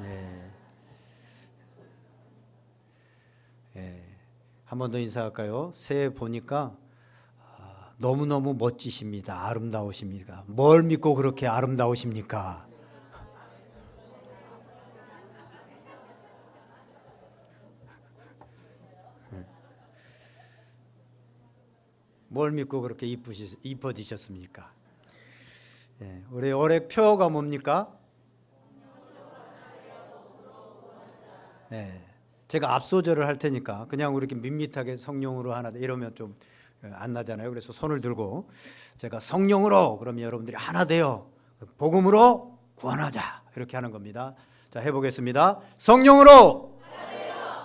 예. 예. 한 번 더 인사할까요? 새해 보니까 너무너무 멋지십니다. 아름다우십니까? 뭘 믿고 그렇게 아름다우십니까? 뭘 믿고 그렇게 이뻐지셨습니까? 예. 우리 올해 표가 뭡니까? 예. 제가 앞소절을 할 테니까 그냥 우리 이렇게 밋밋하게 성령으로 하나 이러면 좀 안 나잖아요. 그래서 손을 들고 제가 성령으로 그러면 여러분들이 하나 되어 복음으로 구원하자 이렇게 하는 겁니다. 자, 해보겠습니다. 성령으로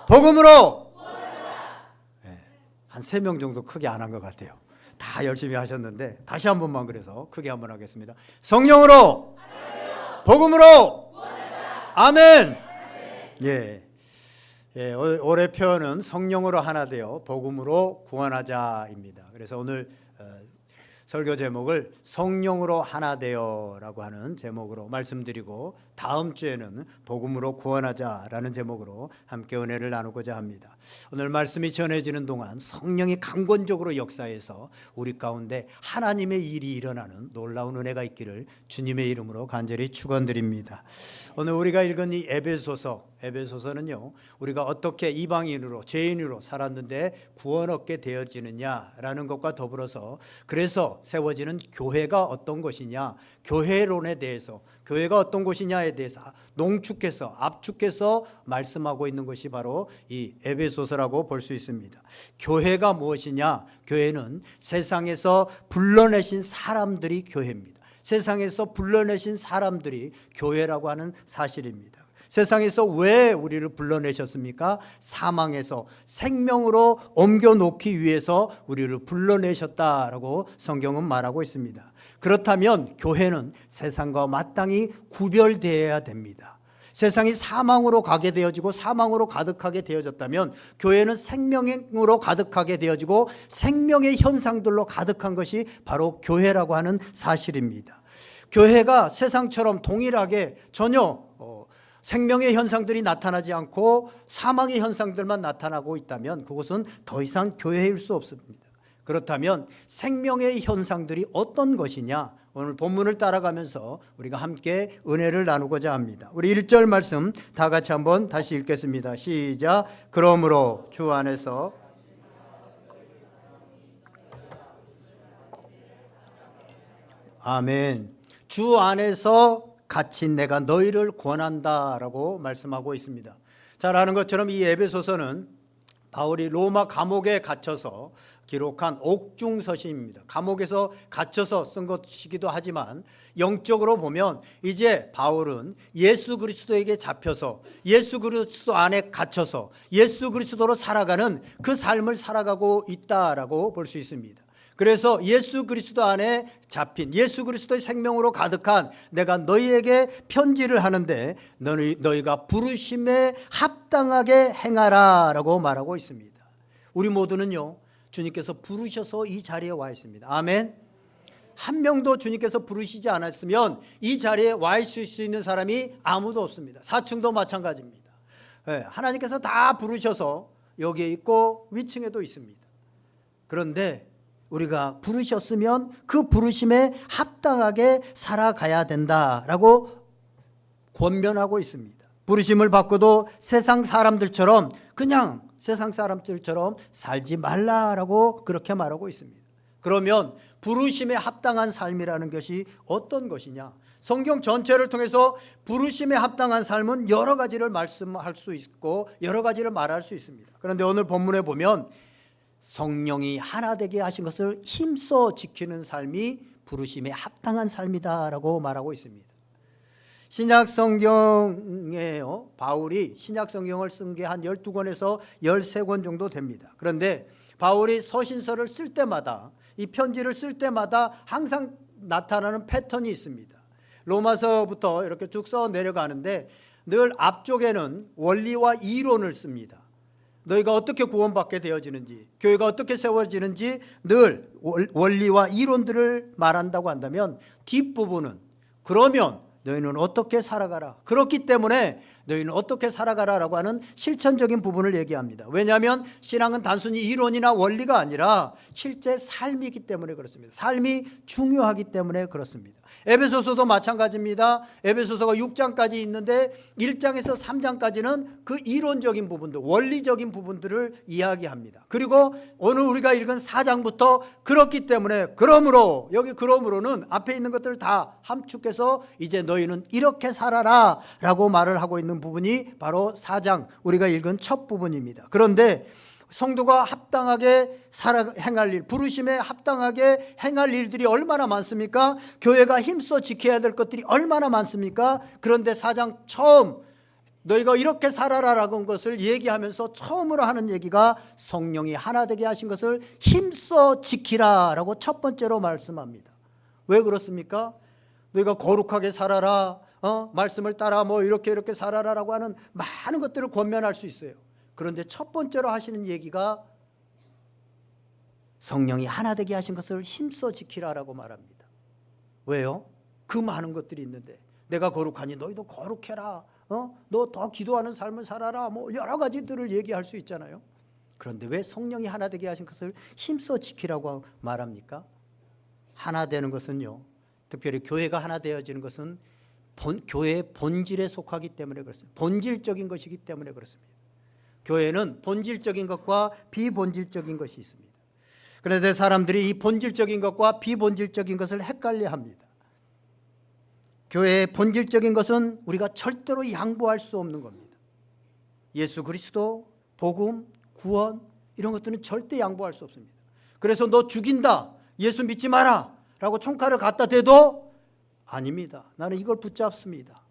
복음으로 예. 한 3명 정도 크게 안 한 것 같아요. 다 열심히 하셨는데 다시 한 번만 그래서 크게 한번 하겠습니다. 성령으로 복음으로 아멘. 예. 예, 올해 표현은 성령으로 하나 되어 복음으로 구원하자입니다. 그래서 오늘 설교 제목을 성령으로 하나 되어라고 하는 제목으로 말씀드리고 다음 주에는 복음으로 구원하자라는 제목으로 함께 은혜를 나누고자 합니다. 오늘 말씀이 전해지는 동안 성령이 강권적으로 역사해서 우리 가운데 하나님의 일이 일어나는 놀라운 은혜가 있기를 주님의 이름으로 간절히 축원드립니다. 오늘 우리가 읽은 이 에베소서는요, 우리가 어떻게 이방인으로 죄인으로 살았는데 구원 얻게 되어지느냐라는 것과 더불어서 그래서 세워지는 교회가 어떤 것이냐, 교회론에 대해서 교회가 어떤 곳이냐에 대해서 농축해서 압축해서 말씀하고 있는 것이 바로 이 에베소서라고 볼 수 있습니다. 교회가 무엇이냐? 교회는 세상에서 불러내신 사람들이 교회입니다. 세상에서 불러내신 사람들이 교회라고 하는 사실입니다. 세상에서 왜 우리를 불러내셨습니까? 사망에서 생명으로 옮겨놓기 위해서 우리를 불러내셨다라고 성경은 말하고 있습니다. 그렇다면 교회는 세상과 마땅히 구별되어야 됩니다. 세상이 사망으로 가게 되어지고 사망으로 가득하게 되어졌다면 교회는 생명으로 가득하게 되어지고 생명의 현상들로 가득한 것이 바로 교회라고 하는 사실입니다. 교회가 세상처럼 동일하게 전혀 생명의 현상들이 나타나지 않고 사망의 현상들만 나타나고 있다면 그것은 더 이상 교회일 수 없습니다. 그렇다면 생명의 현상들이 어떤 것이냐? 오늘 본문을 따라가면서 우리가 함께 은혜를 나누고자 합니다. 우리 1절 말씀 다 같이 한번 다시 읽겠습니다. 시작. 그러므로 주 안에서 아멘. 주 안에서 갇힌 내가 너희를 권한다라고 말씀하고 있습니다. 잘 아는 것처럼 이 에베소서는 바울이 로마 감옥에 갇혀서 기록한 옥중서신입니다. 감옥에서 갇혀서 쓴 것이기도 하지만 영적으로 보면 이제 바울은 예수 그리스도에게 잡혀서 예수 그리스도 안에 갇혀서 예수 그리스도로 살아가는 그 삶을 살아가고 있다라고 볼 수 있습니다. 그래서 예수 그리스도 안에 잡힌 예수 그리스도의 생명으로 가득한 내가 너희에게 편지를 하는데 너희가 부르심에 합당하게 행하라라고 말하고 있습니다. 우리 모두는요, 주님께서 부르셔서 이 자리에 와 있습니다. 아멘. 한 명도 주님께서 부르시지 않았으면 이 자리에 와 있을 수 있는 사람이 아무도 없습니다. 사층도 마찬가지입니다. 하나님께서 다 부르셔서 여기에 있고 위층에도 있습니다. 그런데 우리가 부르셨으면 그 부르심에 합당하게 살아가야 된다라고 권면하고 있습니다. 부르심을 받고도 세상 사람들처럼 그냥 세상 사람들처럼 살지 말라라고 그렇게 말하고 있습니다. 그러면 부르심에 합당한 삶이라는 것이 어떤 것이냐? 성경 전체를 통해서 부르심에 합당한 삶은 여러 가지를 말씀할 수 있고 여러 가지를 말할 수 있습니다. 그런데 오늘 본문에 보면 성령이 하나 되게 하신 것을 힘써 지키는 삶이 부르심에 합당한 삶이다라고 말하고 있습니다. 신약 성경에요, 바울이 신약 성경을 쓴 게 한 12권에서 13권 정도 됩니다. 그런데 바울이 서신서를 쓸 때마다 이 편지를 쓸 때마다 항상 나타나는 패턴이 있습니다. 로마서부터 이렇게 쭉 써 내려가는데 늘 앞쪽에는 원리와 이론을 씁니다. 너희가 어떻게 구원받게 되어지는지, 교회가 어떻게 세워지는지 늘 원리와 이론들을 말한다고 한다면 뒷부분은 그러면 너희는 어떻게 살아가라. 그렇기 때문에 너희는 어떻게 살아가라라고 하는 실천적인 부분을 얘기합니다. 왜냐하면 신앙은 단순히 이론이나 원리가 아니라 실제 삶이기 때문에 그렇습니다. 삶이 중요하기 때문에 그렇습니다. 에베소서도 마찬가지입니다. 에베소서가 6장까지 있는데 1장에서 3장까지는 그 이론적인 부분들, 원리적인 부분들을 이야기합니다. 그리고 오늘 우리가 읽은 4장부터 그렇기 때문에, 그러므로, 여기 그러므로는 앞에 있는 것들을 다 함축해서 이제 너희는 이렇게 살아라 라고 말을 하고 있는 부분이 바로 4장 우리가 읽은 첫 부분입니다. 그런데 성도가 합당하게 행할 일, 부르심에 합당하게 행할 일들이 얼마나 많습니까? 교회가 힘써 지켜야 될 것들이 얼마나 많습니까? 그런데 4장 처음 너희가 이렇게 살아라라고 한 것을 얘기하면서 처음으로 하는 얘기가 성령이 하나 되게 하신 것을 힘써 지키라라고 첫 번째로 말씀합니다. 왜 그렇습니까? 너희가 거룩하게 살아라, 말씀을 따라 이렇게 살아라라고 하는 많은 것들을 권면할 수 있어요. 그런데 첫 번째로 하시는 얘기가 성령이 하나 되게 하신 것을 힘써 지키라라고 말합니다. 왜요? 그 많은 것들이 있는데 내가 거룩하니 너희도 거룩해라, 너 더 기도하는 삶을 살아라, 여러 가지들을 얘기할 수 있잖아요. 그런데 왜 성령이 하나 되게 하신 것을 힘써 지키라고 말합니까? 하나 되는 것은요, 특별히 교회가 하나 되어지는 것은 교회의 본질에 속하기 때문에 그렇습니다. 본질적인 것이기 때문에 그렇습니다. 교회는 본질적인 것과 비본질적인 것이 있습니다. 그런데 사람들이 이 본질적인 것과 비본질적인 것을 헷갈려 합니다. 교회의 본질적인 것은 우리가 절대로 양보할 수 없는 겁니다. 예수 그리스도, 복음, 구원, 이런 것들은 절대 양보할 수 없습니다. 그래서 너 죽인다, 예수 믿지 마라 라고 총칼을 갖다 대도 아닙니다. 나는 이걸 붙잡습니다.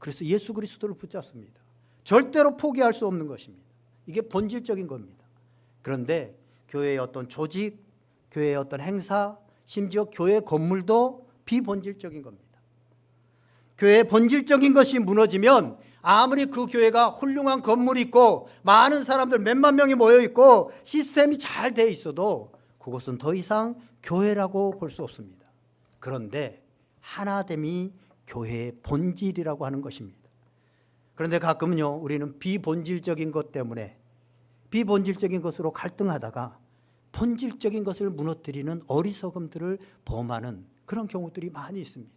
그래서 예수 그리스도를 붙잡습니다. 절대로 포기할 수 없는 것입니다. 이게 본질적인 겁니다. 그런데 교회의 어떤 조직, 교회의 어떤 행사, 심지어 교회 건물도 비본질적인 겁니다. 교회의 본질적인 것이 무너지면 아무리 그 교회가 훌륭한 건물이 있고 많은 사람들 몇만 명이 모여 있고 시스템이 잘 돼 있어도 그것은 더 이상 교회라고 볼 수 없습니다. 그런데 하나됨이 교회의 본질이라고 하는 것입니다. 그런데 가끔은요, 우리는 비본질적인 것 때문에 비본질적인 것으로 갈등하다가 본질적인 것을 무너뜨리는 어리석음들을 범하는 그런 경우들이 많이 있습니다.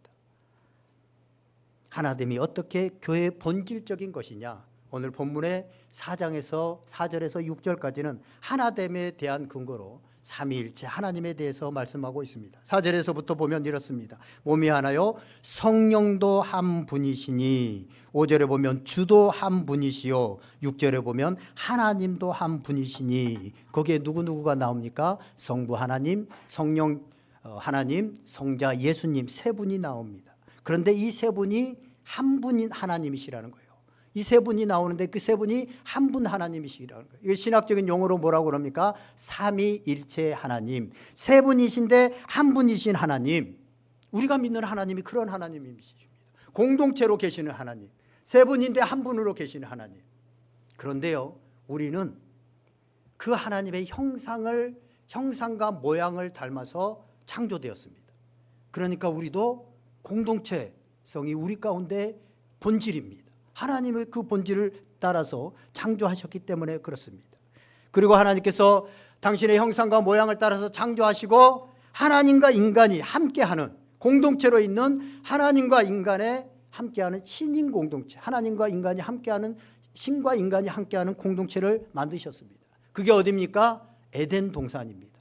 하나됨이 어떻게 교회의 본질적인 것이냐, 오늘 본문의 4장에서 4절에서 6절까지는 하나됨에 대한 근거로 삼위일체 하나님에 대해서 말씀하고 있습니다. 4절에서부터 보면 이렇습니다. 몸이 하나요 성령도 한 분이시니, 5절에 보면 주도 한 분이시요, 6절에 보면 하나님도 한 분이시니, 거기에 누구누구가 나옵니까? 성부 하나님, 성령 하나님, 성자 예수님 세 분이 나옵니다. 그런데 이 세 분이 한 분인 하나님이시라는 거예요. 이 세 분이 나오는데 그 세 분이 한 분 하나님이시라는 거예요. 이게 신학적인 용어로 뭐라고 그럽니까? 삼위일체 하나님. 세 분이신데 한 분이신 하나님. 우리가 믿는 하나님이 그런 하나님이십니다. 공동체로 계시는 하나님. 세 분인데 한 분으로 계시는 하나님. 그런데요, 우리는 그 하나님의 형상과 모양을 닮아서 창조되었습니다. 그러니까 우리도 공동체성이 우리 가운데 본질입니다. 하나님의 그 본질을 따라서 창조하셨기 때문에 그렇습니다. 그리고 하나님께서 당신의 형상과 모양을 따라서 창조하시고 하나님과 인간이 함께하는, 공동체로 있는 하나님과 인간의 함께하는 신인 공동체, 하나님과 인간이 함께하는, 신과 인간이 함께하는 공동체를 만드셨습니다. 그게 어디입니까? 에덴 동산입니다.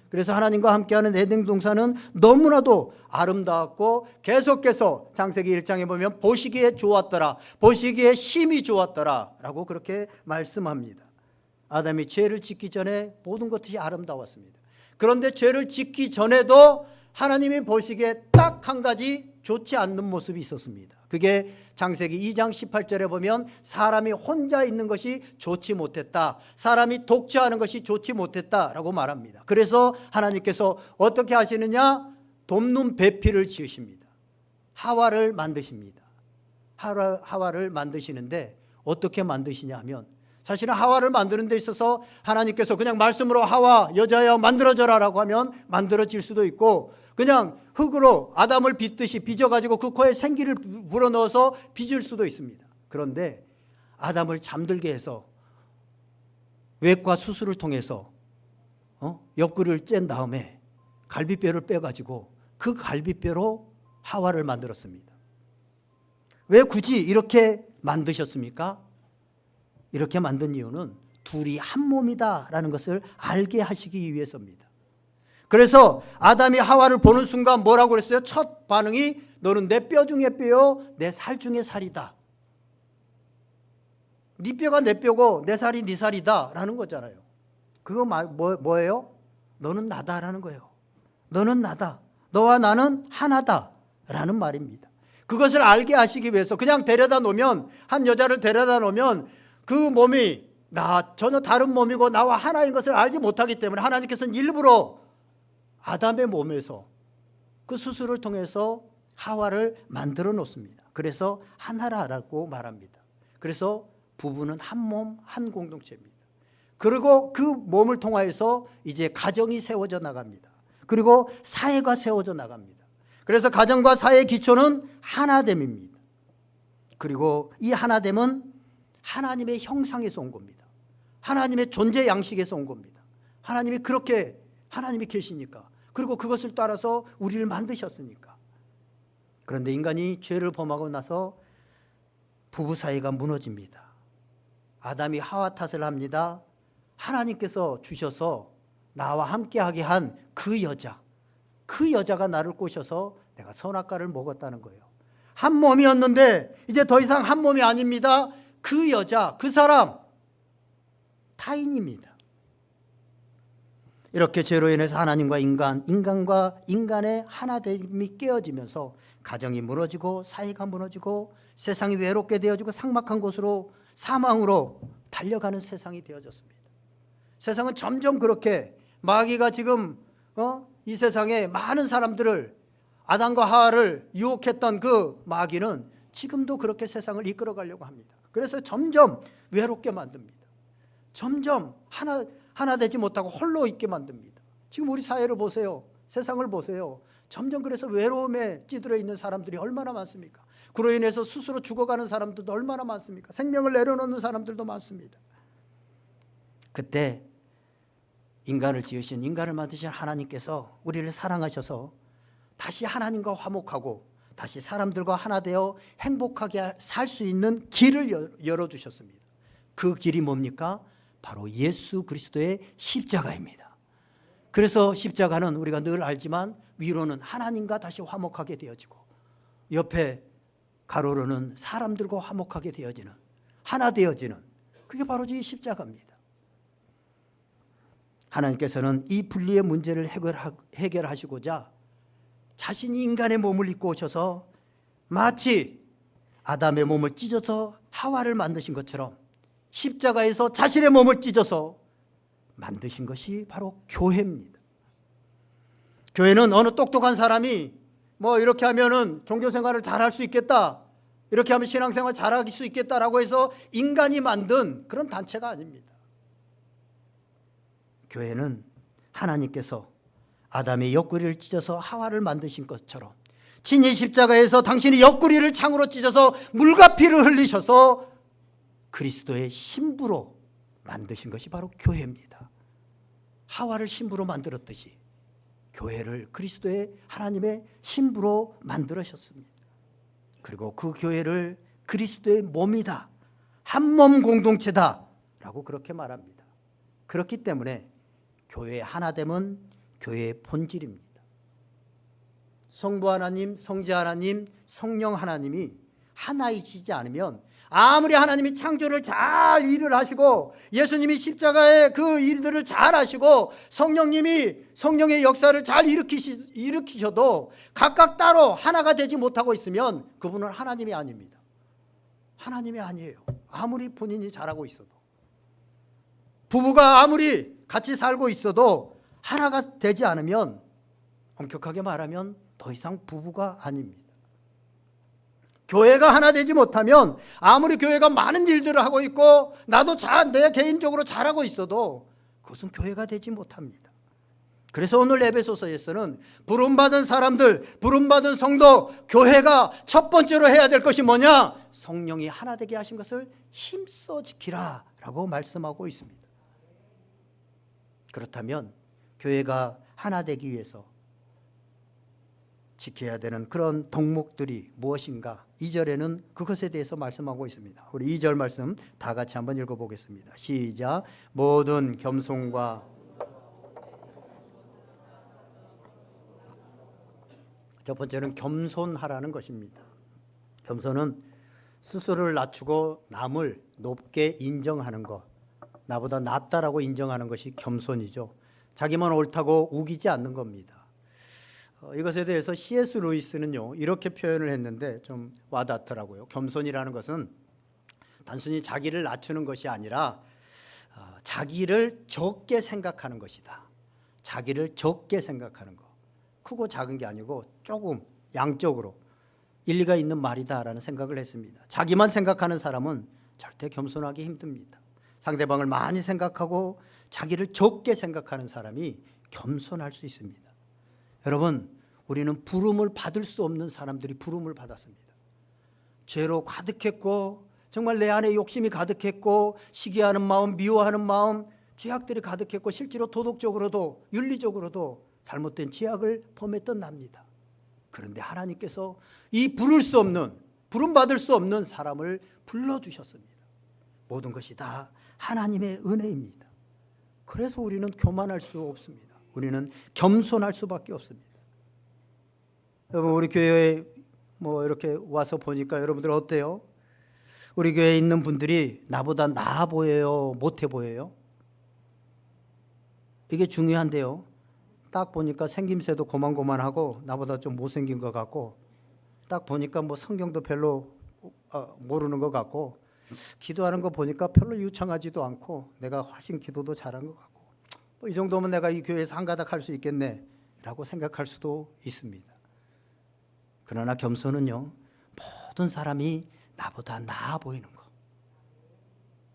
그래서 하나님과 함께하는 에덴 동산은 너무나도 아름다웠고 계속해서 창세기 1장에 보면 보시기에 좋았더라, 보시기에 심히 좋았더라 라고 그렇게 말씀합니다. 아담이 죄를 짓기 전에 모든 것이 아름다웠습니다. 그런데 죄를 짓기 전에도 하나님이 보시기에 딱 한 가지 좋지 않는 모습이 있었습니다. 그게 창세기 2장 18절에 보면 사람이 혼자 있는 것이 좋지 못했다, 사람이 독처하는 것이 좋지 못했다라고 말합니다. 그래서 하나님께서 어떻게 하시느냐? 돕는 배필을 지으십니다. 하와를 만드십니다. 하와를 만드시는데 어떻게 만드시냐 하면, 사실은 하와를 만드는 데 있어서 하나님께서 그냥 말씀으로 하와 여자여 만들어져라 라고 하면 만들어질 수도 있고, 그냥 흙으로 아담을 빚듯이 빚어가지고 그 코에 생기를 불어넣어서 빚을 수도 있습니다. 그런데 아담을 잠들게 해서 외과 수술을 통해서 옆구리를 짠 다음에 갈비뼈를 빼가지고 그 갈비뼈로 하와를 만들었습니다. 왜 굳이 이렇게 만드셨습니까? 이렇게 만든 이유는 둘이 한 몸이다라는 것을 알게 하시기 위해서입니다. 그래서 아담이 하와를 보는 순간 뭐라고 그랬어요? 첫 반응이 너는 내 뼈 중에 뼈요 내 살 중에 살이다. 네 뼈가 내 뼈고 내 살이 네 살이다 라는 거잖아요. 그거 뭐예요? 너는 나다라는 거예요. 너는 나다. 너와 나는 하나다 라는 말입니다. 그것을 알게 하시기 위해서 그냥 데려다 놓으면, 한 여자를 데려다 놓으면 그 몸이 전혀 다른 몸이고 나와 하나인 것을 알지 못하기 때문에 하나님께서는 일부러 아담의 몸에서 그 수술을 통해서 하와를 만들어 놓습니다. 그래서 하나라고 말합니다. 그래서 부부는 한 몸, 한 공동체입니다. 그리고 그 몸을 통하여서 이제 가정이 세워져 나갑니다. 그리고 사회가 세워져 나갑니다. 그래서 가정과 사회의 기초는 하나됨입니다. 그리고 이 하나됨은 하나님의 형상에서 온 겁니다. 하나님의 존재 양식에서 온 겁니다. 하나님이 그렇게 하나님이 계시니까, 그리고 그것을 따라서 우리를 만드셨으니까. 그런데 인간이 죄를 범하고 나서 부부 사이가 무너집니다. 아담이 하와 탓을 합니다. 하나님께서 주셔서 나와 함께하게 한 그 여자가 나를 꼬셔서 내가 선악과를 먹었다는 거예요. 한 몸이었는데 이제 더 이상 한 몸이 아닙니다. 그 여자, 그 사람 타인입니다. 이렇게 죄로 인해서 하나님과 인간과 인간의 하나됨이 깨어지면서 가정이 무너지고 사회가 무너지고 세상이 외롭게 되어지고 삭막한 곳으로, 사망으로 달려가는 세상이 되어졌습니다. 세상은 점점 그렇게 마귀가 지금 이 세상에 많은 사람들을, 아담과 하와를 유혹했던 그 마귀는 지금도 그렇게 세상을 이끌어 가려고 합니다. 그래서 점점 외롭게 만듭니다. 점점 하나 되지 못하고 홀로 있게 만듭니다. 지금 우리 사회를 보세요. 세상을 보세요. 점점 그래서 외로움에 찌들어 있는 사람들이 얼마나 많습니까? 그로 인해서 스스로 죽어가는 사람들도 얼마나 많습니까? 생명을 내려놓는 사람들도 많습니다. 그때 인간을 지으신, 인간을 만드신 하나님께서 우리를 사랑하셔서 다시 하나님과 화목하고 다시 사람들과 하나 되어 행복하게 살 수 있는 길을 열어주셨습니다. 그 길이 뭡니까? 바로 예수 그리스도의 십자가입니다. 그래서 십자가는 우리가 늘 알지만 위로는 하나님과 다시 화목하게 되어지고, 옆에 가로로는 사람들과 화목하게 되어지는, 하나 되어지는, 그게 바로 이 십자가입니다. 하나님께서는 이 분리의 문제를 해결하시고자 자신이 인간의 몸을 입고 오셔서 마치 아담의 몸을 찢어서 하와를 만드신 것처럼 십자가에서 자신의 몸을 찢어서 만드신 것이 바로 교회입니다. 교회는 어느 똑똑한 사람이 이렇게 하면은 종교생활을 잘할 수 있겠다, 이렇게 하면 신앙생활 잘할 수 있겠다라고 해서 인간이 만든 그런 단체가 아닙니다. 교회는 하나님께서 아담의 옆구리를 찢어서 하와를 만드신 것처럼 친히 십자가에서 당신의 옆구리를 창으로 찢어서 물과 피를 흘리셔서 그리스도의 신부로 만드신 것이 바로 교회입니다. 하와를 신부로 만들었듯이 교회를 그리스도의 하나님의 신부로 만들으셨습니다. 그리고 그 교회를 그리스도의 몸이다, 한몸 공동체다 라고 그렇게 말합니다. 그렇기 때문에 교회의 하나됨은 교회의 본질입니다. 성부 하나님, 성자 하나님, 성령 하나님이 하나이시지 않으면, 아무리 하나님이 창조를 잘 일을 하시고 예수님이 십자가의 그 일들을 잘 하시고 성령님이 성령의 역사를 잘 일으키셔도 각각 따로 하나가 되지 못하고 있으면 그분은 하나님이 아닙니다. 하나님이 아니에요. 아무리 본인이 잘하고 있어도, 부부가 아무리 같이 살고 있어도 하나가 되지 않으면, 엄격하게 말하면 더 이상 부부가 아닙니다. 교회가 하나 되지 못하면 아무리 교회가 많은 일들을 하고 있고 나도 내 개인적으로 잘하고 있어도 그것은 교회가 되지 못합니다. 그래서 오늘 에베소서에서는 부름받은 사람들, 부름받은 성도, 교회가 첫 번째로 해야 될 것이 뭐냐? 성령이 하나 되게 하신 것을 힘써 지키라 라고 말씀하고 있습니다. 그렇다면 교회가 하나 되기 위해서 지켜야 되는 그런 덕목들이 무엇인가? 2절에는 그것에 대해서 말씀하고 있습니다. 우리 2절 말씀 다 같이 한번 읽어보겠습니다. 시작. 모든 겸손과 첫 번째는 겸손하라는 것입니다. 겸손은 스스로를 낮추고 남을 높게 인정하는 것, 나보다 낫다라고 인정하는 것이 겸손이죠. 자기만 옳다고 우기지 않는 겁니다. 이것에 대해서 C.S. 루이스는요 이렇게 표현을 했는데 좀 와닿더라고요. 겸손이라는 것은 단순히 자기를 낮추는 것이 아니라 자기를 적게 생각하는 것이다. 자기를 적게 생각하는 것. 크고 작은 게 아니고 조금 양적으로 일리가 있는 말이다라는 생각을 했습니다. 자기만 생각하는 사람은 절대 겸손하기 힘듭니다. 상대방을 많이 생각하고 자기를 적게 생각하는 사람이 겸손할 수 있습니다. 여러분, 우리는 부름을 받을 수 없는 사람들이 부름을 받았습니다. 죄로 가득했고 정말 내 안에 욕심이 가득했고 시기하는 마음, 미워하는 마음, 죄악들이 가득했고 실제로 도덕적으로도 윤리적으로도 잘못된 죄악을 범했던 납니다. 그런데 하나님께서 이 부를 수 없는, 부름받을 수 없는 사람을 불러주셨습니다. 모든 것이 다 하나님의 은혜입니다. 그래서 우리는 교만할 수 없습니다. 우리는 겸손할 수밖에 없습니다. 여러분, 우리 교회에 이렇게 와서 보니까 여러분들 어때요? 우리 교회에 있는 분들이 나보다 나아 보여요? 못해 보여요? 이게 중요한데요. 딱 보니까 생김새도 고만고만하고 나보다 좀 못생긴 것 같고 딱 보니까 성경도 별로 모르는 것 같고 기도하는 거 보니까 별로 유창하지도 않고 내가 훨씬 기도도 잘한 것 같고 이 정도면 내가 이 교회에서 한가닥 할 수 있겠네 라고 생각할 수도 있습니다. 그러나 겸손은요, 모든 사람이 나보다 나아 보이는 거,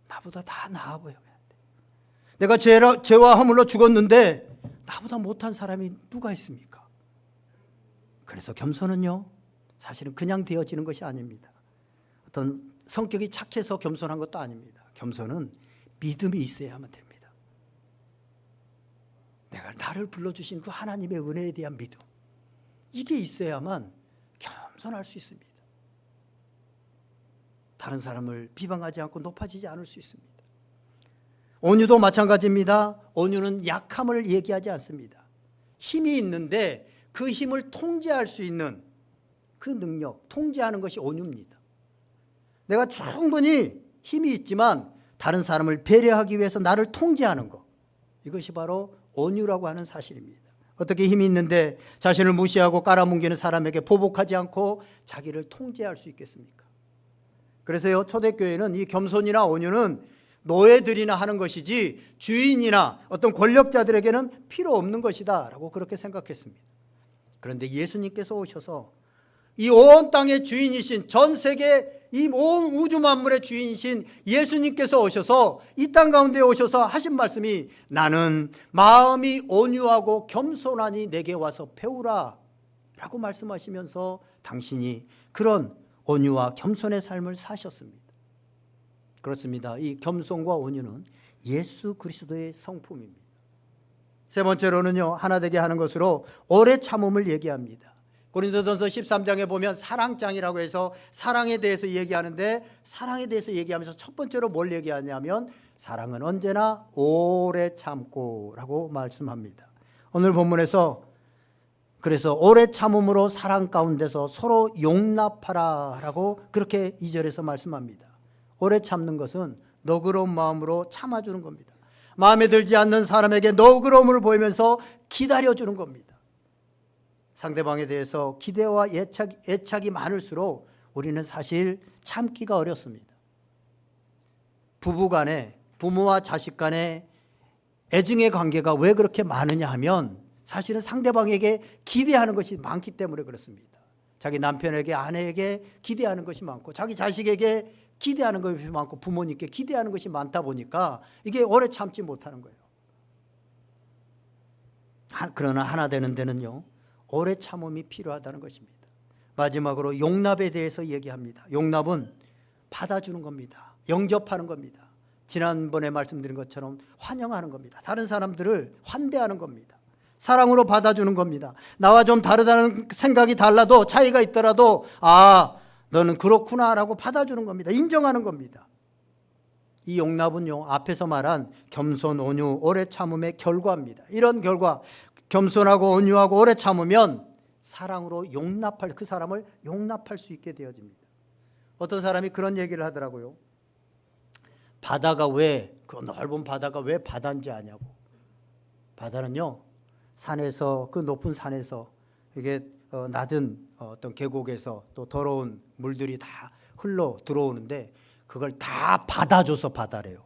나보다 다 나아 보여야 돼. 내가 죄와 허물로 죽었는데 나보다 못한 사람이 누가 있습니까? 그래서 겸손은요 사실은 그냥 되어지는 것이 아닙니다. 어떤 성격이 착해서 겸손한 것도 아닙니다. 겸손은 믿음이 있어야만 됩니다. 내가 나를 불러주신 그 하나님의 은혜에 대한 믿음, 이게 있어야만 겸손할 수 있습니다. 다른 사람을 비방하지 않고 높아지지 않을 수 있습니다. 온유도 마찬가지입니다. 온유는 약함을 얘기하지 않습니다. 힘이 있는데 그 힘을 통제할 수 있는 그 능력, 통제하는 것이 온유입니다. 내가 충분히 힘이 있지만 다른 사람을 배려하기 위해서 나를 통제하는 것, 이것이 바로 온유라고 하는 사실입니다. 어떻게 힘이 있는데 자신을 무시하고 깔아뭉개는 사람에게 보복하지 않고 자기를 통제할 수 있겠습니까? 그래서요, 초대교회는 이 겸손이나 온유는 노예들이나 하는 것이지 주인이나 어떤 권력자들에게는 필요 없는 것이다 라고 그렇게 생각했습니다. 그런데 예수님께서 오셔서 이 온 땅의 주인이신, 전 세계 이 온 우주 만물의 주인이신 예수님께서 오셔서 이 땅 가운데 오셔서 하신 말씀이 나는 마음이 온유하고 겸손하니 내게 와서 배우라 라고 말씀하시면서 당신이 그런 온유와 겸손의 삶을 사셨습니다. 그렇습니다. 이 겸손과 온유는 예수 그리스도의 성품입니다. 세 번째로는요, 하나 되게 하는 것으로 오래 참음을 얘기합니다. 고린도전서 13장에 보면 사랑장이라고 해서 사랑에 대해서 얘기하는데, 사랑에 대해서 얘기하면서 첫 번째로 뭘 얘기하냐면 사랑은 언제나 오래 참고 라고 말씀합니다. 오늘 본문에서 그래서 오래 참음으로 사랑 가운데서 서로 용납하라 라고 그렇게 2절에서 말씀합니다. 오래 참는 것은 너그러운 마음으로 참아주는 겁니다. 마음에 들지 않는 사람에게 너그러움을 보이면서 기다려주는 겁니다. 상대방에 대해서 기대와 애착이 많을수록 우리는 사실 참기가 어렵습니다. 부부간에, 부모와 자식 간에 애증의 관계가 왜 그렇게 많으냐 하면 사실은 상대방에게 기대하는 것이 많기 때문에 그렇습니다. 자기 남편에게, 아내에게 기대하는 것이 많고 자기 자식에게 기대하는 것이 많고 부모님께 기대하는 것이 많다 보니까 이게 오래 참지 못하는 거예요. 그러나 하나 되는 데는요, 오래 참음이 필요하다는 것입니다. 마지막으로 용납에 대해서 얘기합니다. 용납은 받아주는 겁니다. 영접하는 겁니다. 지난번에 말씀드린 것처럼 환영하는 겁니다. 다른 사람들을 환대하는 겁니다. 사랑으로 받아주는 겁니다. 나와 좀 다르다는 생각이 달라도, 차이가 있더라도 너는 그렇구나 라고 받아주는 겁니다. 인정하는 겁니다. 이 용납은요, 앞에서 말한 겸손, 온유, 오래 참음의 결과입니다. 이런 결과, 겸손하고 온유하고 오래 참으면 사랑으로 그 사람을 용납할 수 있게 되어집니다. 어떤 사람이 그런 얘기를 하더라고요. 그 넓은 바다가 왜 바다인지 아냐고. 바다는요, 산에서, 그 높은 산에서, 이게 낮은 어떤 계곡에서 또 더러운 물들이 다 흘러 들어오는데 그걸 다 받아줘서 바다래요.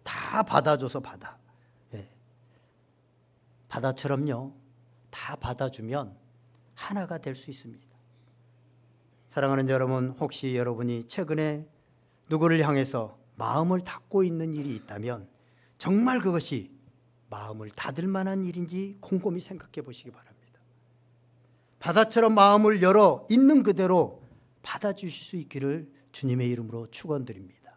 다 받아줘서 바다. 예. 바다처럼요, 다 받아주면 하나가 될 수 있습니다. 사랑하는 여러분, 혹시 여러분이 최근에 누구를 향해서 마음을 닫고 있는 일이 있다면 정말 그것이 마음을 닫을 만한 일인지 곰곰이 생각해 보시기 바랍니다. 바다처럼 마음을 열어 있는 그대로 받아주실 수 있기를 주님의 이름으로 축원드립니다.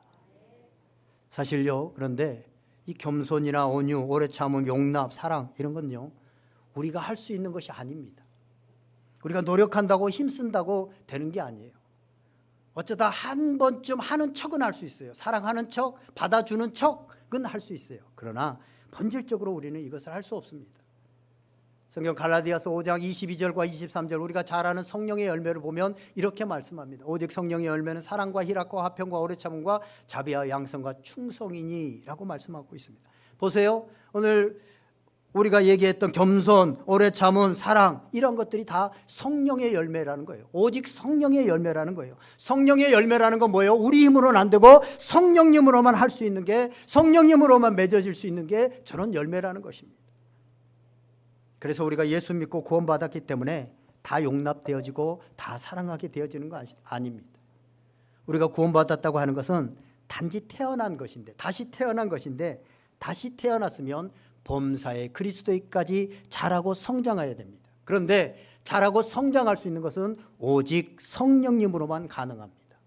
사실요, 그런데 이 겸손이나 온유, 오래 참음, 용납, 사랑 이런 건요, 우리가 할 수 있는 것이 아닙니다. 우리가 노력한다고 힘쓴다고 되는 게 아니에요. 어쩌다 한 번쯤 하는 척은 할 수 있어요. 사랑하는 척, 받아주는 척은 할 수 있어요. 그러나 본질적으로 우리는 이것을 할 수 없습니다. 성경 갈라디아서 5장 22절과 23절, 우리가 잘 아는 성령의 열매를 보면 이렇게 말씀합니다. 오직 성령의 열매는 사랑과 희락과 화평과 오래 참음과 자비와 양선과 충성이니 라고 말씀하고 있습니다. 보세요. 오늘 우리가 얘기했던 겸손, 오래 참음, 사랑, 이런 것들이 다 성령의 열매라는 거예요. 오직 성령의 열매라는 거예요. 성령의 열매라는 건 뭐예요? 우리 힘으로는 안 되고 성령님으로만 할 수 있는 게, 성령님으로만 맺어질 수 있는 게 저런 열매라는 것입니다. 그래서 우리가 예수 믿고 구원받았기 때문에 다 용납되어지고 다 사랑하게 되어지는 거 아닙니다. 우리가 구원받았다고 하는 것은 단지 태어난 것인데, 다시 태어난 것인데, 다시 태어났으면 범사에 그리스도까지 자라고 성장해야 됩니다. 그런데 자라고 성장할 수 있는 것은 오직 성령님으로만 가능합니다.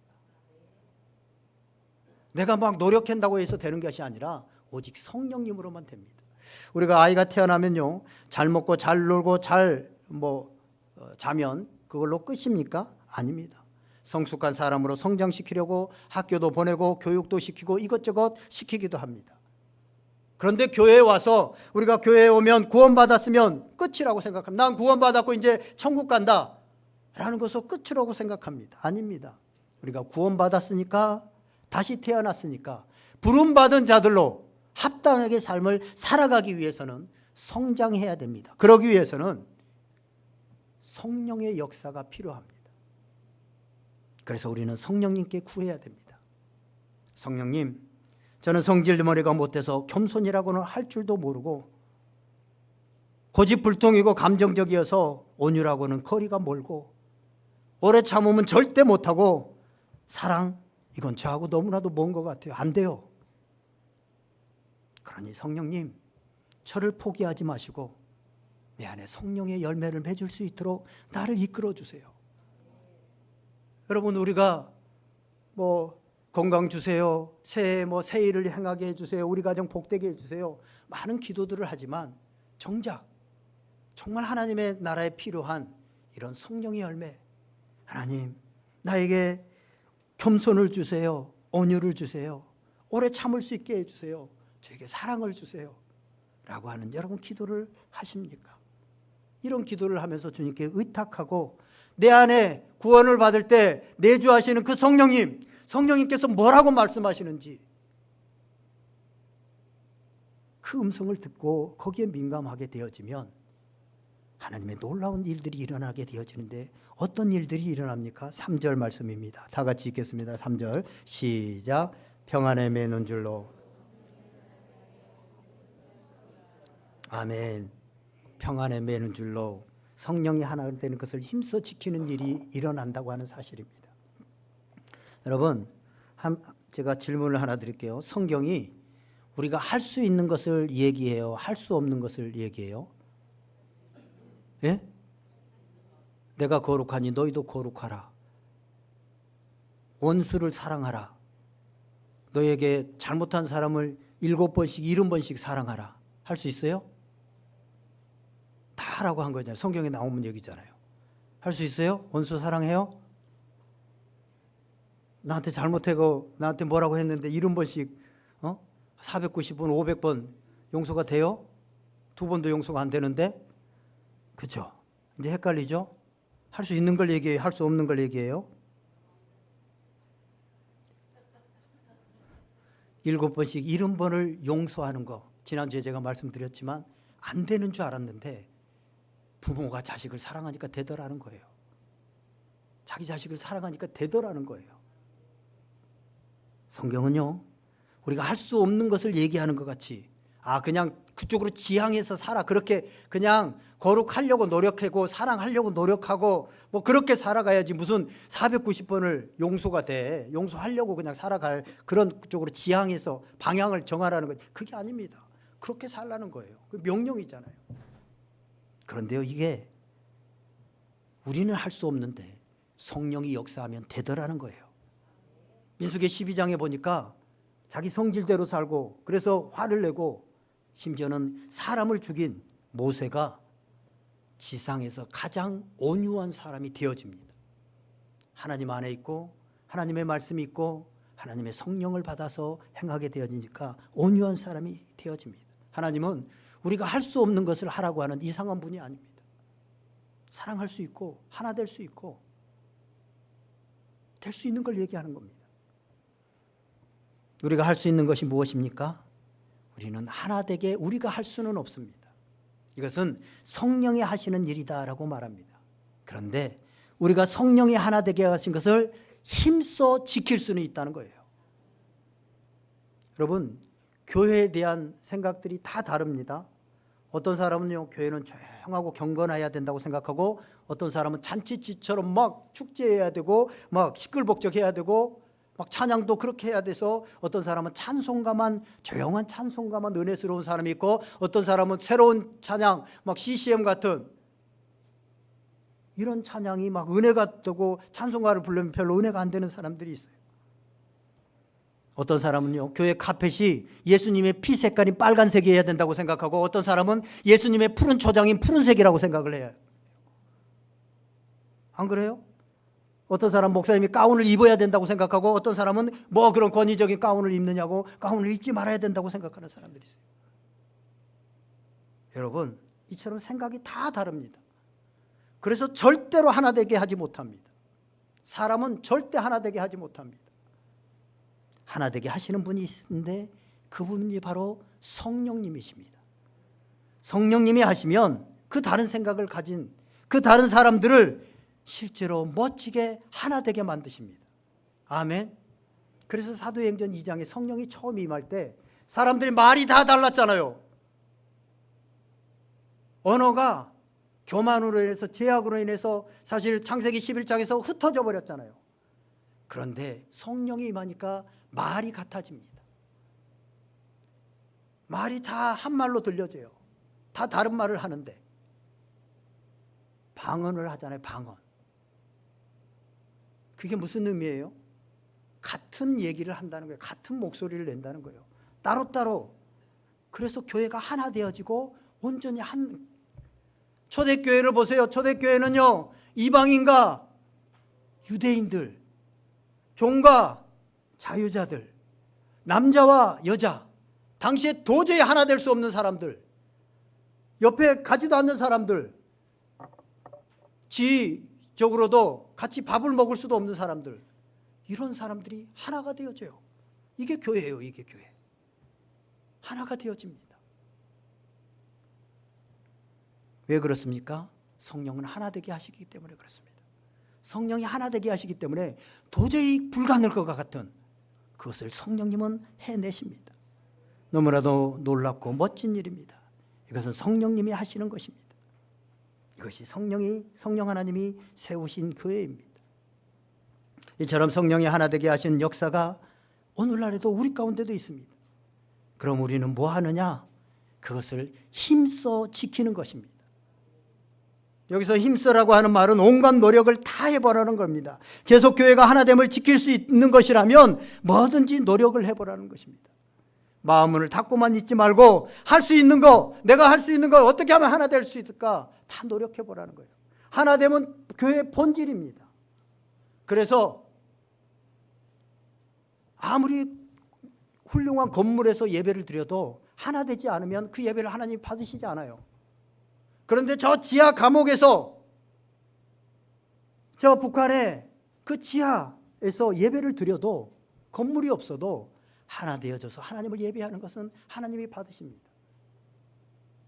내가 막 노력한다고 해서 되는 것이 아니라 오직 성령님으로만 됩니다. 우리가 아이가 태어나면요, 잘 먹고 잘 놀고 잘 자면 그걸로 끝입니까? 아닙니다. 성숙한 사람으로 성장시키려고 학교도 보내고 교육도 시키고 이것저것 시키기도 합니다. 그런데 교회에 와서, 우리가 교회에 오면 구원받았으면 끝이라고 생각합니다. 난 구원받았고 이제 천국 간다 라는 것을 끝이라고 생각합니다. 아닙니다. 우리가 구원받았으니까, 다시 태어났으니까 부름받은 자들로 합당하게 삶을 살아가기 위해서는 성장해야 됩니다. 그러기 위해서는 성령의 역사가 필요합니다. 그래서 우리는 성령님께 구해야 됩니다. 성령님, 저는 성질머리가 못해서 겸손이라고는 할 줄도 모르고 고집불통이고 감정적이어서 온유라고는 거리가 멀고 오래 참으면 절대 못하고 사랑, 이건 저하고 너무나도 먼 것 같아요. 안 돼요. 그러니 성령님, 저를 포기하지 마시고 내 안에 성령의 열매를 맺을 수 있도록 나를 이끌어 주세요. 여러분, 우리가 건강 주세요, 새해 새 일을 행하게 해주세요, 우리 가정 복되게 해주세요, 많은 기도들을 하지만 정작 정말 하나님의 나라에 필요한 이런 성령의 열매, 하나님 나에게 겸손을 주세요, 온유를 주세요, 오래 참을 수 있게 해주세요, 저에게 사랑을 주세요 라고 하는 여러분 기도를 하십니까? 이런 기도를 하면서 주님께 의탁하고 내 안에 구원을 받을 때 내주하시는 그 성령님께서 뭐라고 말씀하시는지 그 음성을 듣고 거기에 민감하게 되어지면 하나님의 놀라운 일들이 일어나게 되어지는데, 어떤 일들이 일어납니까? 3절 말씀입니다. 다 같이 읽겠습니다. 3절 시작. 평안에 매는 줄로. 아멘. 평안에 매는 줄로 성령이 하나 되는 것을 힘써 지키는 일이 일어난다고 하는 사실입니다. 여러분, 제가 질문을 하나 드릴게요. 성경이 우리가 할 수 있는 것을 얘기해요? 할 수 없는 것을 얘기해요? 예? 내가 거룩하니 너희도 거룩하라. 원수를 사랑하라. 너에게 잘못한 사람을 7번씩 70번씩 사랑하라. 할 수 있어요? 다 하라고 한 거잖아요. 성경에 나오는 얘기잖아요. 할 수 있어요? 원수 사랑해요? 나한테 잘못하고 나한테 뭐라고 했는데 70번씩 490번 500번 용서가 돼요? 2번도 용서가 안 되는데? 그죠? 이제 헷갈리죠? 할 수 있는 걸 얘기해요? 할 수 없는 걸 얘기해요? 7번씩 70번을 용서하는 거, 지난주에 제가 말씀드렸지만 안 되는 줄 알았는데 부모가 자식을 사랑하니까 되더라는 거예요. 자기 자식을 사랑하니까 되더라는 거예요. 성경은요, 우리가 할 수 없는 것을 얘기하는 것 같이 그냥 그쪽으로 지향해서 살아, 그렇게 그냥 거룩하려고 노력하고 사랑하려고 노력하고 뭐 그렇게 살아가야지 무슨 490번을 용서가 돼, 용서하려고 그냥 살아갈 그런 쪽으로 지향해서 방향을 정하라는 거, 그게 아닙니다. 그렇게 살라는 거예요. 그 명령이잖아요. 그런데요, 이게 우리는 할 수 없는데 성령이 역사하면 되더라는 거예요. 민수기 12장에 보니까 자기 성질대로 살고 그래서 화를 내고 심지어는 사람을 죽인 모세가 지상에서 가장 온유한 사람이 되어집니다. 하나님 안에 있고 하나님의 말씀이 있고 하나님의 성령을 받아서 행하게 되어지니까 온유한 사람이 되어집니다. 하나님은 우리가 할 수 없는 것을 하라고 하는 이상한 분이 아닙니다. 사랑할 수 있고 하나 될 수 있고 될 수 있는 걸 얘기하는 겁니다. 우리가 할 수 있는 것이 무엇입니까? 우리는 하나 되게 우리가 할 수는 없습니다. 이것은 성령이 하시는 일이다라고 말합니다. 그런데 우리가 성령이 하나 되게 하신 것을 힘써 지킬 수는 있다는 거예요. 여러분, 교회에 대한 생각들이 다 다릅니다. 어떤 사람은요, 교회는 조용하고 경건해야 된다고 생각하고, 어떤 사람은 잔치집처럼 막 축제해야 되고 막 시끌벅적해야 되고 막 찬양도 그렇게 해야 돼서, 어떤 사람은 찬송가만, 조용한 찬송가만 은혜스러운 사람이 있고, 어떤 사람은 새로운 찬양, 막 CCM 같은 이런 찬양이 막 은혜가 되고 찬송가를 부르면 별로 은혜가 안 되는 사람들이 있어요. 어떤 사람은요, 교회 카펫이 예수님의 피 색깔인 빨간색이어야 된다고 생각하고, 어떤 사람은 예수님의 푸른 초장인 푸른색이라고 생각을 해요. 안 그래요? 어떤 사람 목사님이 가운을 입어야 된다고 생각하고, 어떤 사람은 뭐 그런 권위적인 가운을 입느냐고 가운을 입지 말아야 된다고 생각하는 사람들이 있어요. 여러분, 이처럼 생각이 다 다릅니다. 그래서 절대로 하나 되게 하지 못합니다. 사람은 절대 하나 되게 하지 못합니다. 하나 되게 하시는 분이 있는데 그분이 바로 성령님이십니다. 성령님이 하시면 그 다른 생각을 가진 그 다른 사람들을 실제로 멋지게 하나 되게 만드십니다. 아멘. 그래서 사도행전 2장에 성령이 처음 임할 때 사람들이 말이 다 달랐잖아요. 언어가 교만으로 인해서, 죄악으로 인해서 사실 창세기 11장에서 흩어져 버렸잖아요. 그런데 성령이 임하니까 말이 같아집니다. 말이 다 한 말로 들려져요. 다 다른 말을 하는데 방언을 하잖아요. 방언. 그게 무슨 의미예요? 같은 얘기를 한다는 거예요. 같은 목소리를 낸다는 거예요. 따로따로. 그래서 교회가 하나 되어지고 온전히 한, 초대교회를 보세요. 초대교회는요, 이방인과 유대인들, 종과 자유자들, 남자와 여자, 당시에 도저히 하나 될 수 없는 사람들, 옆에 가지도 않는 사람들, 지적으로도 같이 밥을 먹을 수도 없는 사람들, 이런 사람들이 하나가 되어져요. 이게 교회예요. 이게 교회. 하나가 되어집니다. 왜 그렇습니까? 성령은 하나 되게 하시기 때문에 그렇습니다. 성령이 하나 되게 하시기 때문에 도저히 불가능할 것 같은 그것을 성령님은 해내십니다. 너무나도 놀랍고 멋진 일입니다. 이것은 성령님이 하시는 것입니다. 이것이 성령 하나님이 세우신 교회입니다. 이처럼 성령이 하나 되게 하신 역사가 오늘날에도 우리 가운데도 있습니다. 그럼 우리는 뭐 하느냐? 그것을 힘써 지키는 것입니다. 여기서 힘써라고 하는 말은 온갖 노력을 다 해보라는 겁니다. 계속 교회가 하나됨을 지킬 수 있는 것이라면 뭐든지 노력을 해보라는 것입니다. 마음문을 닫고만 있지 말고 할 수 있는 거, 내가 할 수 있는 거 어떻게 하면 하나 될 수 있을까 다 노력해보라는 거예요. 하나됨은 교회의 본질입니다. 그래서 아무리 훌륭한 건물에서 예배를 드려도 하나 되지 않으면 그 예배를 하나님 받으시지 않아요. 그런데 저 지하 감옥에서, 저 북한의 그 지하에서 예배를 드려도 건물이 없어도 하나 되어져서 하나님을 예배하는 것은 하나님이 받으십니다.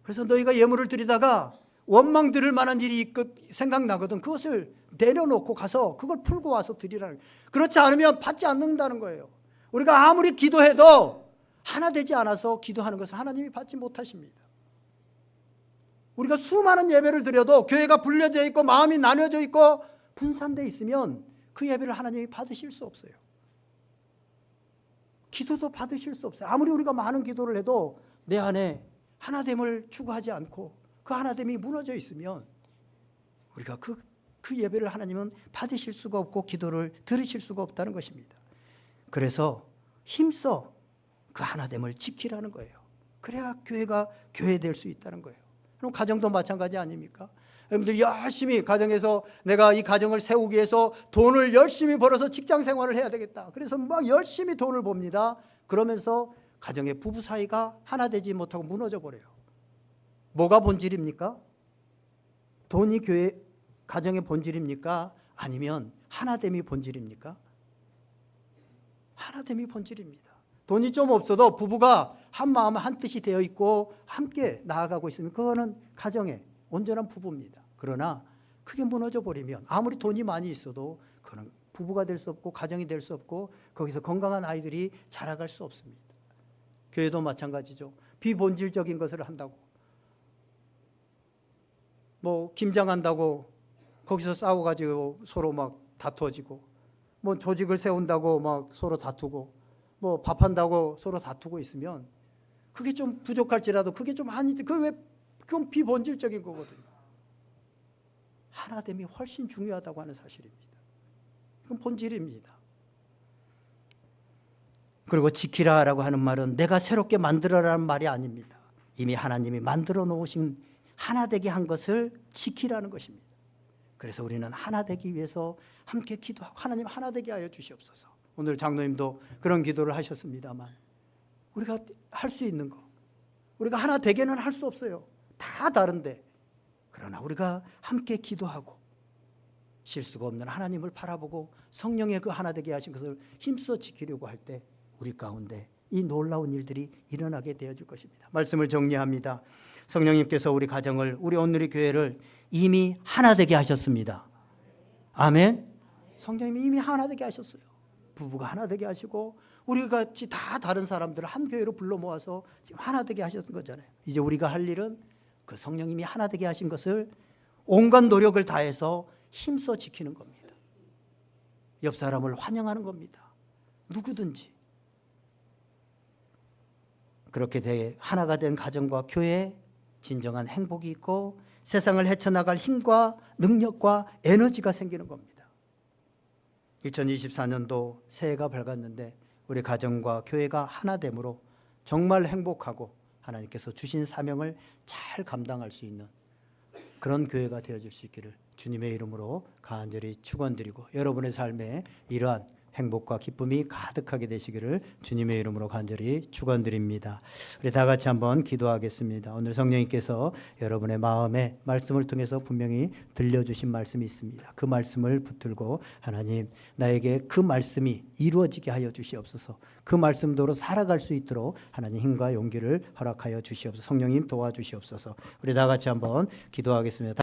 그래서 너희가 예물을 드리다가 원망 들을 만한 일이 생각나거든 그것을 내려놓고 가서 그걸 풀고 와서 드리라는 거예요. 그렇지 않으면 받지 않는다는 거예요. 우리가 아무리 기도해도 하나 되지 않아서 기도하는 것은 하나님이 받지 못하십니다. 우리가 수많은 예배를 드려도 교회가 분려되어 있고 마음이 나뉘어져 있고 분산되어 있으면 그 예배를 하나님이 받으실 수 없어요. 기도도 받으실 수 없어요. 아무리 우리가 많은 기도를 해도 내 안에 하나됨을 추구하지 않고 그 하나됨이 무너져 있으면 우리가 그 예배를 하나님은 받으실 수가 없고 기도를 들으실 수가 없다는 것입니다. 그래서 힘써 그 하나됨을 지키라는 거예요. 그래야 교회가 교회될 수 있다는 거예요. 그럼 가정도 마찬가지 아닙니까? 여러분들 열심히 가정에서 내가 이 가정을 세우기 위해서 돈을 열심히 벌어서 직장 생활을 해야 되겠다. 그래서 막 열심히 돈을 법니다. 그러면서 가정의 부부 사이가 하나 되지 못하고 무너져 버려요. 뭐가 본질입니까? 돈이 교회 가정의 본질입니까? 아니면 하나됨이 본질입니까? 하나됨이 본질입니다. 돈이 좀 없어도 부부가 한 마음 한 뜻이 되어 있고 함께 나아가고 있으면 그거는 가정의 온전한 부부입니다. 그러나 그게 무너져 버리면 아무리 돈이 많이 있어도 그건 부부가 될 수 없고 가정이 될 수 없고 거기서 건강한 아이들이 자라갈 수 없습니다. 교회도 마찬가지죠. 비본질적인 것을 한다고 뭐 김장한다고 거기서 싸워가지고 서로 막 다투어지고 뭐 조직을 세운다고 막 서로 다투고 뭐 밥한다고 서로 다투고 있으면 그게 좀 부족할지라도 그게 좀 아닌데 그건 비본질적인 거거든요. 하나됨이 훨씬 중요하다고 하는 사실입니다. 그건 본질입니다. 그리고 지키라라고 하는 말은 내가 새롭게 만들어라는 말이 아닙니다. 이미 하나님이 만들어 놓으신 하나 되게 한 것을 지키라는 것입니다. 그래서 우리는 하나 되기 위해서 함께 기도하고 하나님 하나 되게 하여 주시옵소서. 오늘 장로님도 그런 기도를 하셨습니다만 우리가 할 수 있는 거 우리가 하나 되게는 할 수 없어요. 다 다른데 그러나 우리가 함께 기도하고 실수가 없는 하나님을 바라보고 성령의 그 하나 되게 하신 것을 힘써 지키려고 할 때 우리 가운데 이 놀라운 일들이 일어나게 되어질 것입니다. 말씀을 정리합니다. 성령님께서 우리 가정을 우리 온누리 교회를 이미 하나 되게 하셨습니다. 아멘. 성령님이 이미 하나 되게 하셨어요. 부부가 하나 되게 하시고 우리 같이 다 다른 사람들을 한 교회로 불러 모아서 지금 하나 되게 하셨던 거잖아요. 이제 우리가 할 일은 그 성령님이 하나 되게 하신 것을 온갖 노력을 다해서 힘써 지키는 겁니다. 옆 사람을 환영하는 겁니다. 누구든지. 그렇게 하나가 된 가정과 교회에 진정한 행복이 있고 세상을 헤쳐나갈 힘과 능력과 에너지가 생기는 겁니다. 2024년도 새해가 밝았는데 우리 가정과 교회가 하나됨으로 정말 행복하고 하나님께서 주신 사명을 잘 감당할 수 있는 그런 교회가 되어줄 수 있기를 주님의 이름으로 간절히 축원드리고 여러분의 삶에 이러한 행복과 기쁨이 가득하게 되시기를 주님의 이름으로 간절히 축원드립니다. 우리 다 같이 한번 기도하겠습니다. 오늘 성령님께서 여러분의 마음에 말씀을 통해서 분명히 들려주신 말씀이 있습니다. 그 말씀을 붙들고 하나님 나에게 그 말씀이 이루어지게 하여 주시옵소서. 그 말씀대로 살아갈 수 있도록 하나님 힘과 용기를 허락하여 주시옵소서. 성령님 도와주시옵소서. 우리 다 같이 한번 기도하겠습니다.